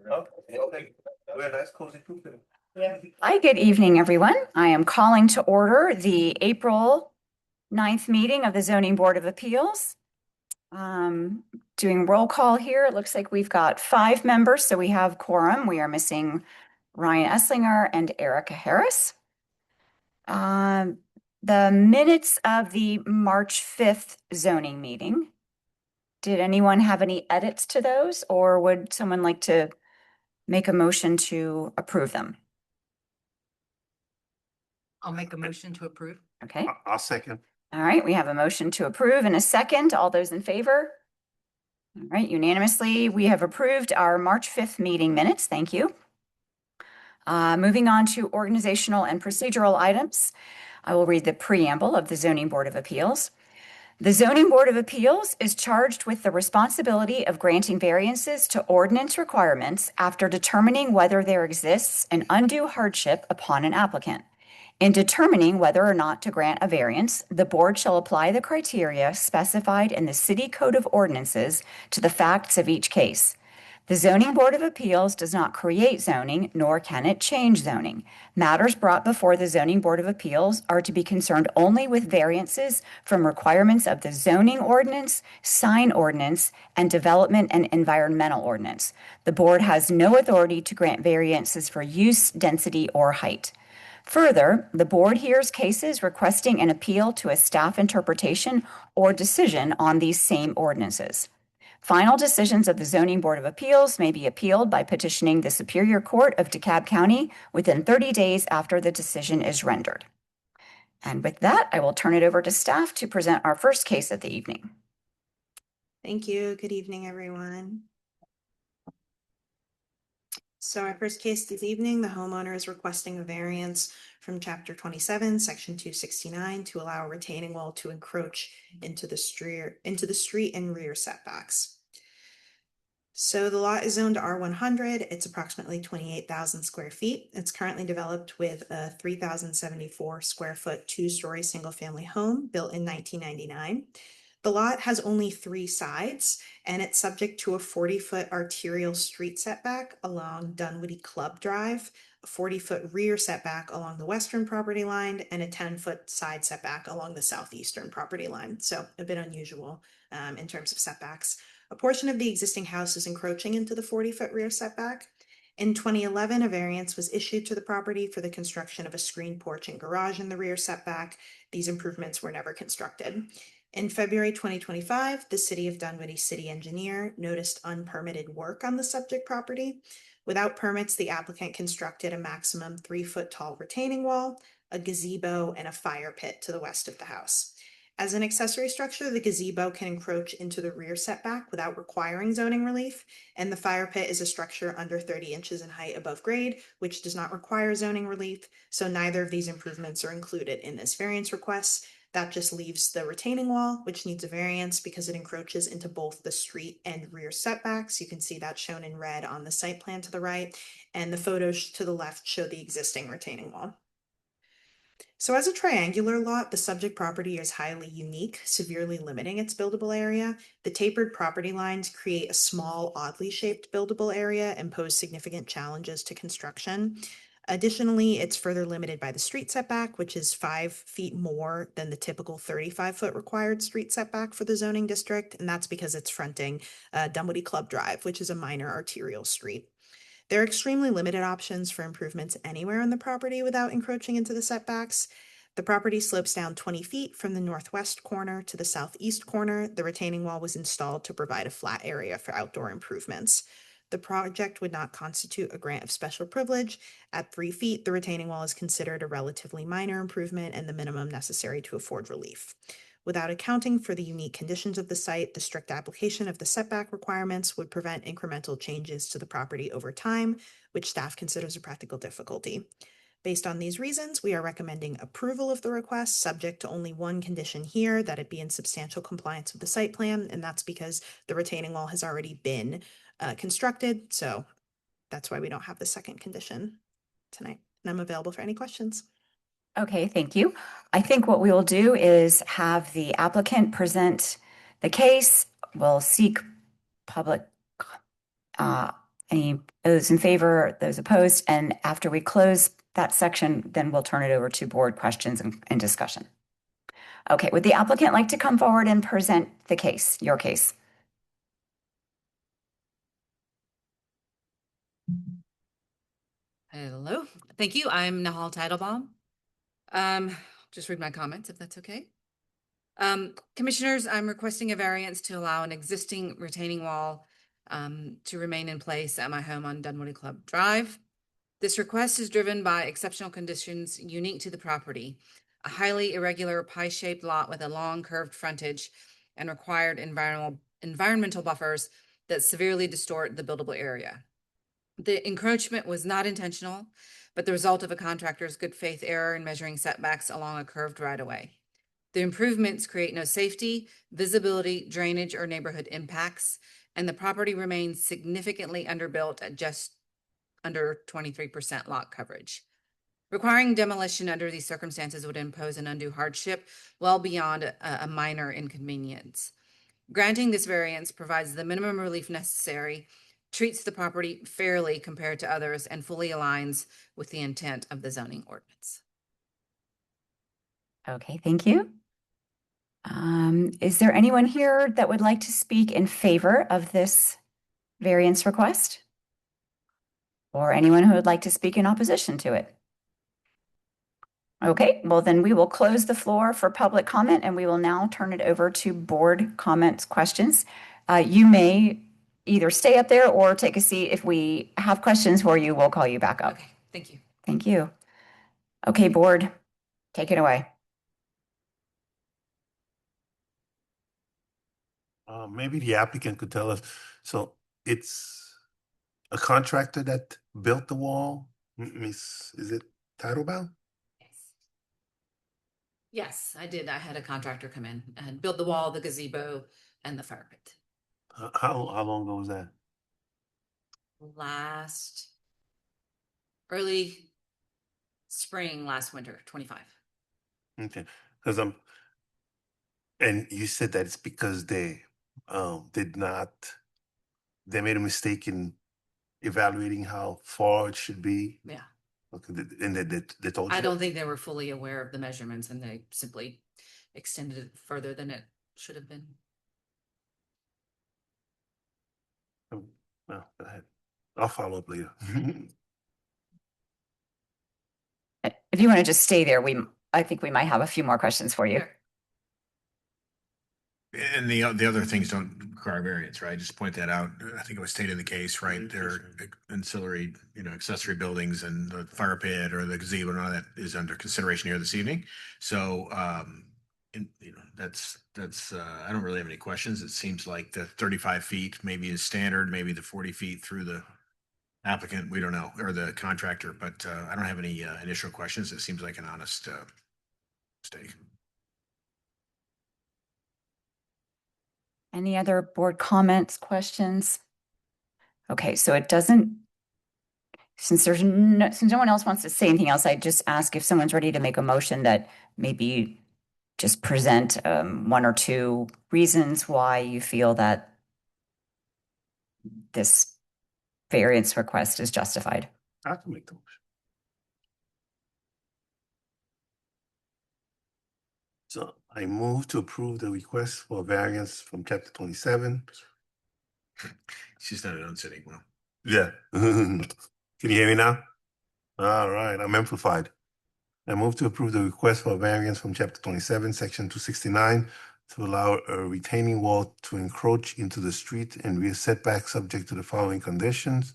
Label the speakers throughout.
Speaker 1: Okay. We're a nice cozy group then.
Speaker 2: Hi, good evening, everyone. I am calling to order the April 9th meeting of the Zoning Board of Appeals. Um, Doing roll call here. It looks like we've got 5 members, so we have quorum. We are missing Ryan Esslinger and Erica Harris. Um, the minutes of the March 5th zoning meeting. Did anyone have any edits to those, or would someone like to make a motion to approve them?
Speaker 3: I'll make a motion to approve.
Speaker 2: Okay.
Speaker 1: I'll second.
Speaker 2: All right, we have a motion to approve and a second. All those in favor? All right, unanimously, we have approved our March 5th meeting minutes. Thank you. Moving on to organizational and procedural items. I will read the preamble of the Zoning Board of Appeals. The Zoning Board of Appeals is charged with the responsibility of granting variances to ordinance requirements after determining whether there exists an undue hardship upon an applicant. In determining whether or not to grant a variance, the board shall apply the criteria specified in the City Code of Ordinances to the facts of each case. The Zoning Board of Appeals does not create zoning, nor can it change zoning. Matters brought before the Zoning Board of Appeals are to be concerned only with variances from requirements of the zoning ordinance, sign ordinance, and development and environmental ordinance. The board has no authority to grant variances for use, density, or height. Further, the board hears cases requesting an appeal to a staff interpretation or decision on these same ordinances. Final decisions of the Zoning Board of Appeals may be appealed by petitioning the Superior Court of DeKalb County within 30 days after the decision is rendered. And with that, I will turn it over to staff to present our first case of the evening.
Speaker 4: Thank you. Good evening, everyone. So our first case this evening, the homeowner is requesting a variance from Chapter 27, Section 269 to allow a retaining wall to encroach into the street and rear setbacks. So the lot is zoned R100. It's approximately 28,000 square feet. It's currently developed with a 3,074 square foot 2-story single-family home built in 1999. The lot has only 3 sides, and it's subject to a 40-foot arterial street setback along Dunwooding Club Drive, a 40-foot rear setback along the western property line, and a 10-foot side setback along the southeastern property line. So a bit unusual in terms of setbacks. A portion of the existing house is encroaching into the 40-foot rear setback. In 2011, a variance was issued to the property for the construction of a screen porch and garage in the rear setback. These improvements were never constructed. In February 2025, the City of Dunwoody city engineer noticed unpermitted work on the subject property. Without permits, the applicant constructed a maximum 3-foot tall retaining wall, a gazebo, and a fire pit to the west of the house. As an accessory structure, the gazebo can encroach into the rear setback without requiring zoning relief, and the fire pit is a structure under 30 inches in height above grade, which does not require zoning relief, so neither of these improvements are included in this variance request. That just leaves the retaining wall, which needs a variance because it encroaches into both the street and rear setbacks. You can see that shown in red on the site plan to the right, and the photos to the left show the existing retaining wall. So as a triangular lot, the subject property is highly unique, severely limiting its buildable area. The tapered property lines create a small, oddly shaped buildable area and pose significant challenges to construction. Additionally, it's further limited by the street setback, which is 5 feet more than the typical 35-foot required street setback for the zoning district, and that's because it's fronting Dunwoody Club Drive, which is a minor arterial street. There are extremely limited options for improvements anywhere on the property without encroaching into the setbacks. The property slopes down 20 feet from the northwest corner to the southeast corner. The retaining wall was installed to provide a flat area for outdoor improvements. The project would not constitute a grant of special privilege. At 3 feet, the retaining wall is considered a relatively minor improvement and the minimum necessary to afford relief. Without accounting for the unique conditions of the site, the strict application of the setback requirements would prevent incremental changes to the property over time, which staff considers a practical difficulty. Based on these reasons, we are recommending approval of the request, subject to only one condition here, that it be in substantial compliance with the site plan, and that's because the retaining wall has already been constructed, so that's why we don't have the second condition tonight. And I'm available for any questions.
Speaker 2: Okay, thank you. I think what we will do is have the applicant present the case. We'll seek public Any those in favor, those opposed? And after we close that section, then we'll turn it over to board questions and discussion. Okay, would the applicant like to come forward and present the case, your case?
Speaker 3: Hello, thank you. I'm Nahal Teitelbaum. Just read my comments if that's okay. Commissioners, I'm requesting a variance to allow an existing retaining wall to remain in place at my home on Dunwooding Club Drive. This request is driven by exceptional conditions unique to the property, a highly irregular pie-shaped lot with a long curved frontage and required environmental buffers that severely distort the buildable area. The encroachment was not intentional, but the result of a contractor's good faith error in measuring setbacks along a curved right-of-way. The improvements create no safety, visibility, drainage, or neighborhood impacts, and the property remains significantly underbuilt at just under 23% lot coverage. Requiring demolition under these circumstances would impose an undue hardship well beyond a minor inconvenience. Granting this variance provides the minimum relief necessary, treats the property fairly compared to others, and fully aligns with the intent of the zoning ordinance.
Speaker 2: Okay, thank you. Is there anyone here that would like to speak in favor of this variance request? Or anyone who would like to speak in opposition to it? Okay, well then we will close the floor for public comment and we will now turn it over to board comments, questions. You may either stay up there or take a seat. If we have questions for you, we'll call you back up.
Speaker 3: Okay, thank you.
Speaker 2: Thank you. Okay, board, take it away.
Speaker 5: Maybe the applicant could tell us, so it's a contractor that built the wall? Is it title bound?
Speaker 3: Yes, I did. I had a contractor come in and build the wall, the gazebo, and the fire pit.
Speaker 5: How long ago was that?
Speaker 3: Early spring, last winter, 25.
Speaker 5: Okay, because and you said that it's because they they made a mistake in evaluating how far it should be.
Speaker 3: Yeah.
Speaker 5: Okay, and they told you?
Speaker 3: I don't think they were fully aware of the measurements and they simply extended it further than it should have been.
Speaker 5: Oh, no, go ahead. I'll follow up later.
Speaker 2: If you want to just stay there, I think we might have a few more questions for you.
Speaker 3: Sure.
Speaker 6: And the other things don't require variance, right? Just point that out. I think it was stated in the case, right? They're ancillary, accessory buildings, and the fire pit or the gazebo and all that is under consideration here this evening. So, that's I don't really have any questions. It seems like the 35 feet maybe is standard, maybe the 40 feet through the applicant, we don't know, or the contractor, but I don't have any initial questions. It seems like an honest mistake.
Speaker 2: Any other board comments, questions? Okay, so since no one else wants to say anything else, I just ask if someone's ready to make a motion that maybe just present one or two reasons why you feel that this variance request is justified.
Speaker 5: I can make the motion. So I move to approve the request for variance from chapter 27.
Speaker 6: She's not done sitting well.
Speaker 5: Yeah. Can you hear me now? All right, I'm amplified. I move to approve the request for variance from chapter 27, section 269, to allow a retaining wall to encroach into the street and rear setback subject to the following conditions.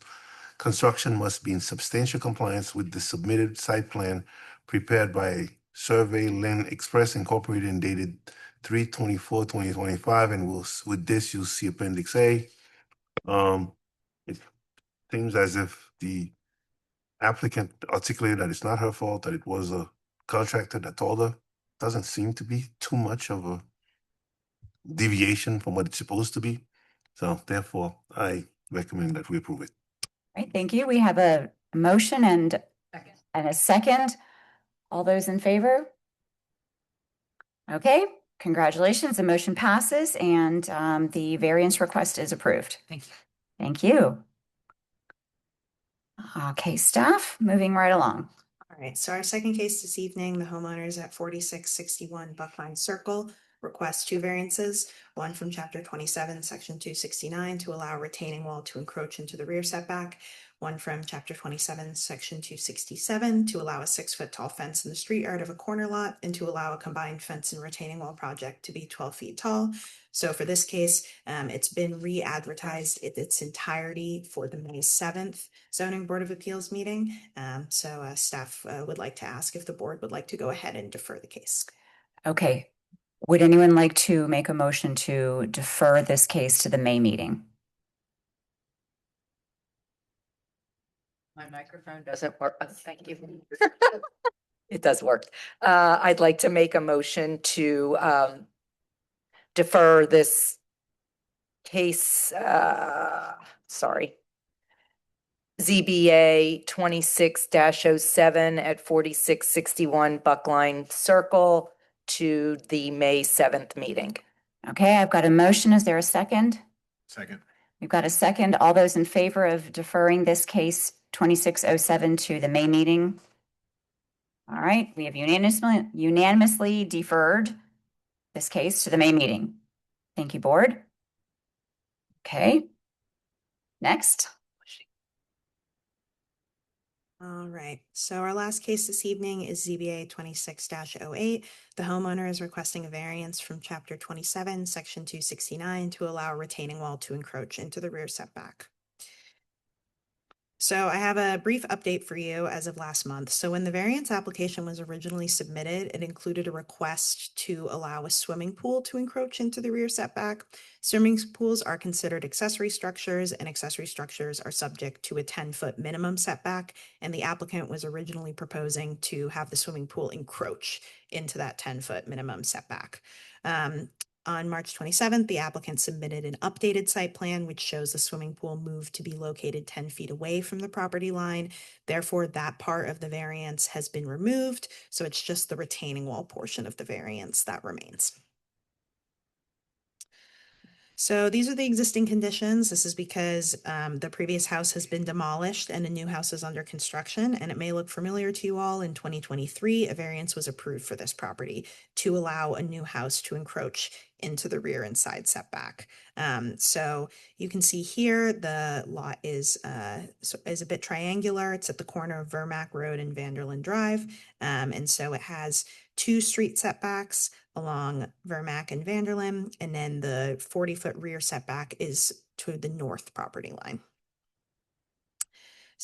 Speaker 5: Construction must be in substantial compliance with the submitted site plan prepared by Survey Land Express Incorporated and dated 3/24/2025, and with this you'll see Appendix A. It seems as if the applicant articulated that it's not her fault, that it was a contractor that told her. Doesn't seem to be too much of a deviation from what it's supposed to be. So therefore, I recommend that we approve it.
Speaker 2: Right, thank you. We have a motion and a second. All those in favor? Okay, congratulations. The motion passes and the variance request is approved.
Speaker 3: Thank you.
Speaker 2: Thank you. Okay, staff, moving right along.
Speaker 4: All right, so our second case this evening, the homeowners at 4661 Buckline Circle request two variances, one from chapter 27, section 269 to allow retaining wall to encroach into the rear setback, one from chapter 27, section 267 to allow a 6-foot tall fence in the street yard of a corner lot and to allow a combined fence and retaining wall project to be 12 feet tall. So for this case, it's been re-advertised in its entirety for the May 7th Zoning Board of Appeals meeting. So staff would like to ask if the board would like to go ahead and defer the case.
Speaker 2: Okay, would anyone like to make a motion to defer this case to the May meeting?
Speaker 7: My microphone doesn't work. Thank you. It does work. I'd like to make a motion to defer this case, sorry. ZBA 26-07 at 4661 Buckline Circle to the May 7th meeting.
Speaker 2: Okay, I've got a motion. Is there a second?
Speaker 6: Second.
Speaker 2: We've got a second. All those in favor of deferring this case 2607 to the May meeting? All right, we have unanimously deferred this case to the May meeting. Thank you, board. Okay. Next.
Speaker 4: All right, so our last case this evening is ZBA 26-08. The homeowner is requesting a variance from chapter 27, section 269 to allow a retaining wall to encroach into the rear setback. So I have a brief update for you as of last month. So when the variance application was originally submitted, it included a request to allow a swimming pool to encroach into the rear setback. Swimming pools are considered accessory structures, and accessory structures are subject to a 10-foot minimum setback. And the applicant was originally proposing to have the swimming pool encroach into that 10-foot minimum setback. On March 27th, the applicant submitted an updated site plan, which shows the swimming pool moved to be located 10 feet away from the property line. Therefore, that part of the variance has been removed. So it's just the retaining wall portion of the variance that remains. So these are the existing conditions. This is because the previous house has been demolished and a new house is under construction, and it may look familiar to you all. In 2023, a variance was approved for this property to allow a new house to encroach into the rear and side setback. So you can see here the lot is a bit triangular. It's at the corner of Vermac Road and Vanderland Drive, and so it has two street setbacks along Vermac and Vanderland, and then the 40-foot rear setback is to the north property line.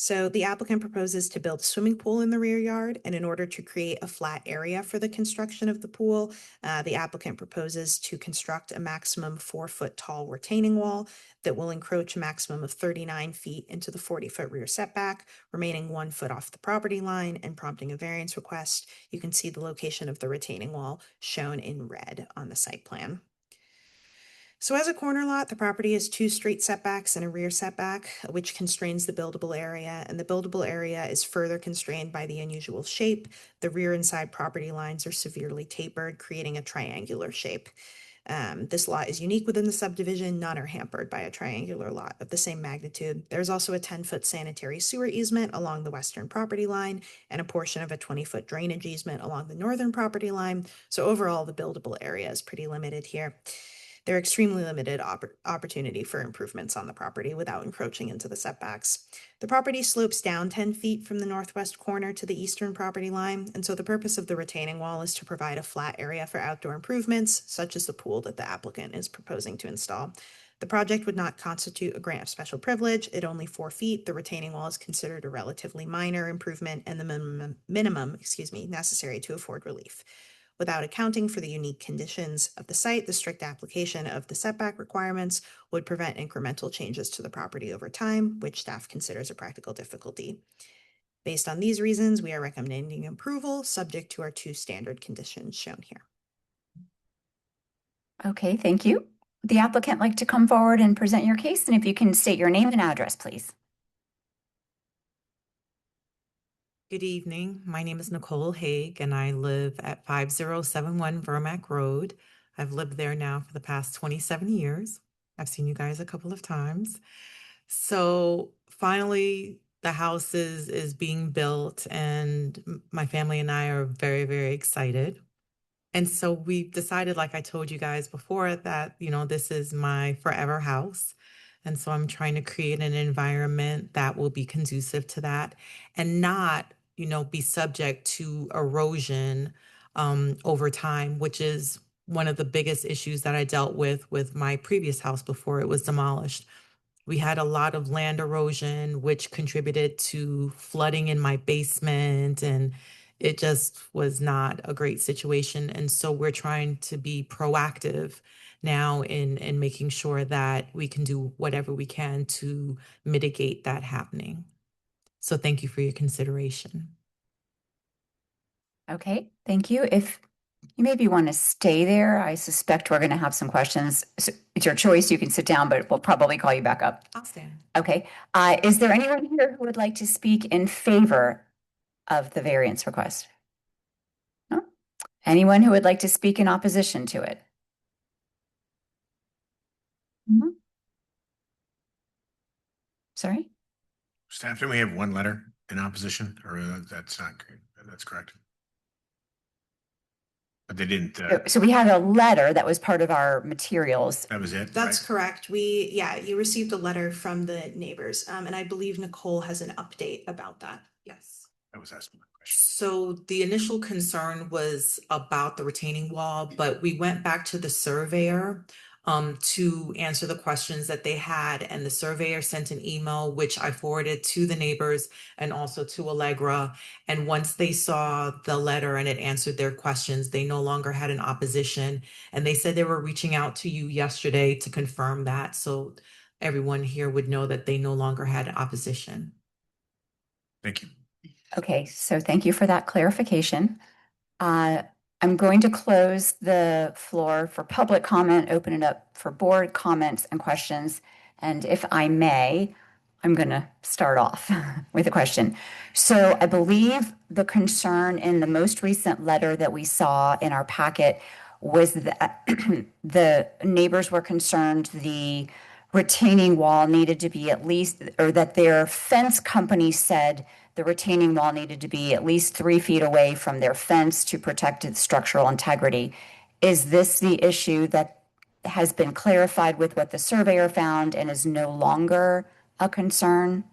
Speaker 4: So the applicant proposes to build a swimming pool in the rear yard, and in order to create a flat area for the construction of the pool, the applicant proposes to construct a maximum 4-foot tall retaining wall that will encroach a maximum of 39 feet into the 40-foot rear setback, remaining 1 foot off the property line and prompting a variance request. You can see the location of the retaining wall shown in red on the site plan. So as a corner lot, the property has 2 street setbacks and a rear setback, which constrains the buildable area, and the buildable area is further constrained by the unusual shape. The rear and side property lines are severely tapered, creating a triangular shape. This lot is unique within the subdivision. None are hampered by a triangular lot of the same magnitude. There's also a 10-foot sanitary sewer easement along the western property line and a portion of a 20-foot drainage easement along the northern property line. So overall, the buildable area is pretty limited here. There are extremely limited opportunity for improvements on the property without encroaching into the setbacks. The property slopes down 10 feet from the northwest corner to the eastern property line, and so the purpose of the retaining wall is to provide a flat area for outdoor improvements, such as the pool that the applicant is proposing to install. The project would not constitute a grant of special privilege. At only 4 feet, the retaining wall is considered a relatively minor improvement and the minimum necessary to afford relief. Without accounting for the unique conditions of the site, the strict application of the setback requirements would prevent incremental changes to the property over time, which staff considers a practical difficulty. Based on these reasons, we are recommending approval subject to our 2 standard conditions shown here.
Speaker 2: Okay, thank you. Would the applicant like to come forward and present your case? And if you can state your name and address, please.
Speaker 8: Good evening. My name is Nicole Haig, and I live at 5071 Vermac Road. I've lived there now for the past 27 years. I've seen you guys a couple of times. So finally, the house is being built, and my family and I are very, very excited. And so we decided, like I told you guys before, that, this is my forever house. And so I'm trying to create an environment that will be conducive to that and not, be subject to erosion over time, which is one of the biggest issues that I dealt with my previous house before it was demolished. We had a lot of land erosion, which contributed to flooding in my basement, and it just was not a great situation. And so we're trying to be proactive now in making sure that we can do whatever we can to mitigate that happening. So thank you for your consideration.
Speaker 2: Okay, thank you. If you maybe want to stay there, I suspect we're going to have some questions. So it's your choice. You can sit down, but we'll probably call you back up.
Speaker 8: I'll stand.
Speaker 2: Okay. Is there anyone here who would like to speak in favor of the variance request? No? Anyone who would like to speak in opposition to it? Mhm. Sorry?
Speaker 6: Staff, do we have one letter in opposition, or that's not, that's correct? But they didn't,
Speaker 2: So we had a letter that was part of our materials.
Speaker 6: that was it,
Speaker 4: That's
Speaker 6: right?
Speaker 4: correct. You received a letter from the neighbors, and I believe Nicole has an update about that. Yes.
Speaker 6: That was asking my question.
Speaker 8: So the initial concern was about the retaining wall, but we went back to the surveyor to answer the questions that they had. And the surveyor sent an email, which I forwarded to the neighbors and also to Allegra. And once they saw the letter and it answered their questions, they no longer had an opposition. And they said they were reaching out to you yesterday to confirm that. So everyone here would know that they no longer had opposition.
Speaker 6: Thank you.
Speaker 2: Okay, so thank you for that clarification. I'm going to close the floor for public comment, open it up for board comments and questions. And if I may, I'm going to start off with a question. So I believe the concern in the most recent letter that we saw in our packet was that the neighbors were concerned the retaining wall needed to be at least, or that their fence company said the retaining wall needed to be at least 3 feet away from their fence to protect its structural integrity. Is this the issue that has been clarified with what the surveyor found and is no longer a concern?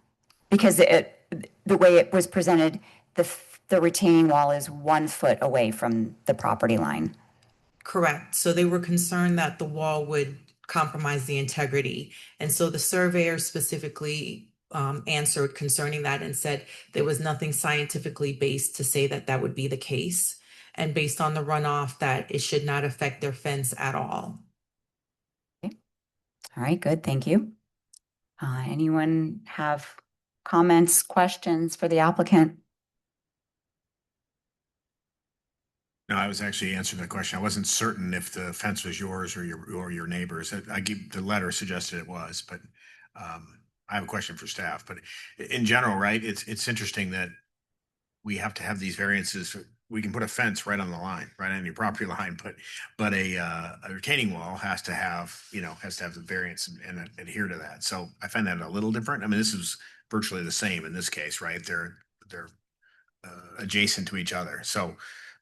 Speaker 2: Because the way it was presented, the retaining wall is 1 foot away from the property line.
Speaker 8: Correct. So they were concerned that the wall would compromise the integrity. And so the surveyor specifically answered concerning that and said there was nothing scientifically based to say that that would be the case. And based on the runoff, that it should not affect their fence at all.
Speaker 2: Okay. All right, good. Thank you. Anyone have comments, questions for the applicant?
Speaker 6: No, I was actually answering the question. I wasn't certain if the fence was yours or your neighbor's. I give the letter suggested it was, but I have a question for staff. But in general, right, it's interesting that we have to have these variances. We can put a fence right on the line, right on your property line, but a retaining wall has to have the variance and adhere to that. So I find that a little different. I mean, this is virtually the same in this case, right? They're adjacent to each other. So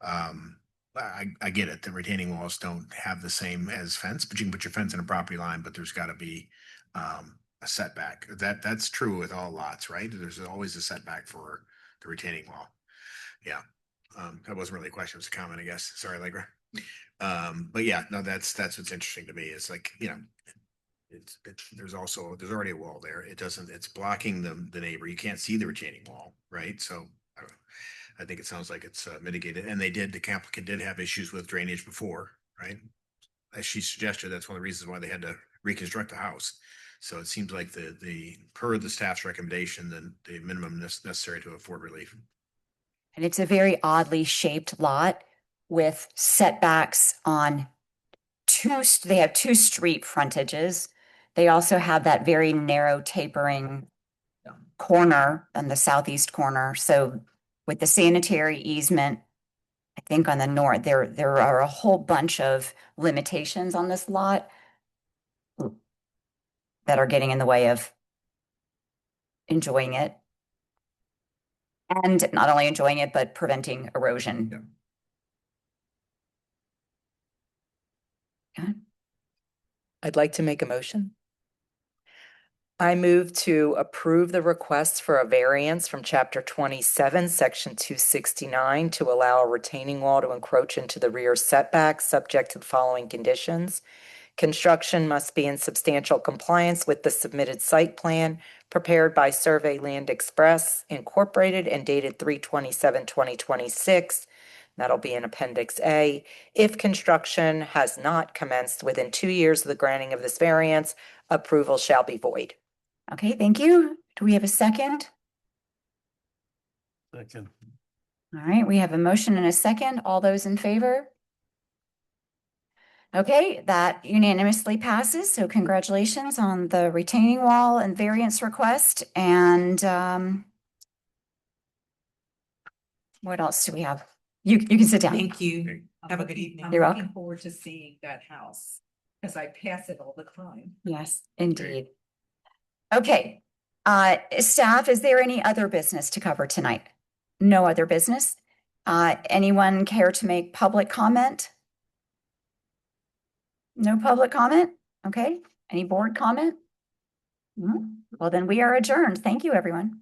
Speaker 6: I get it. The retaining walls don't have the same as fence, but you can put your fence in a property line, but there's got to be a setback. That's true with all lots, right? There's always a setback for the retaining wall. Yeah. That wasn't really a question, it was a comment, I guess. Sorry, Allegra. But yeah, no, that's what's interesting to me. It's like, there's already a wall there. It's blocking the neighbor. You can't see the retaining wall, right? So I think it sounds like it's mitigated. And the applicant did have issues with drainage before, right? As she suggested, that's one of the reasons why they had to reconstruct the house. So it seems like per the staff's recommendation, the minimum necessary to afford relief.
Speaker 2: And it's a very oddly shaped lot with setbacks on they have 2 street frontages. They also have that very narrow tapering corner on the southeast corner. So with the sanitary easement, I think on the north, there are a whole bunch of limitations on this lot that are getting in the way of enjoying it. And not only enjoying it, but preventing erosion.
Speaker 7: I'd like to make a motion. I move to approve the request for a variance from chapter 27, section 269 to allow a retaining wall to encroach into the rear setback, subject to the following conditions. Construction must be in substantial compliance with the submitted site plan prepared by Survey Land Express Incorporated and dated 3/27/2026. That'll be in Appendix A. If construction has not commenced within 2 years of the granting of this variance, approval shall be void.
Speaker 2: Okay, thank you. Do we have a second?
Speaker 5: Second.
Speaker 2: All right, we have a motion and a second. All those in favor? Okay, that unanimously passes. So congratulations on the retaining wall and variance request. And what else do we have? You can sit down.
Speaker 8: Thank you. Have a good evening.
Speaker 2: You're welcome.
Speaker 9: Forward to seeing that house because I pass it all the time.
Speaker 2: Yes, indeed. Okay, staff, is there any other business to cover tonight? No other business? Anyone care to make public comment? No public comment? Okay, any board comment? No? Well, then we are adjourned. Thank you, everyone.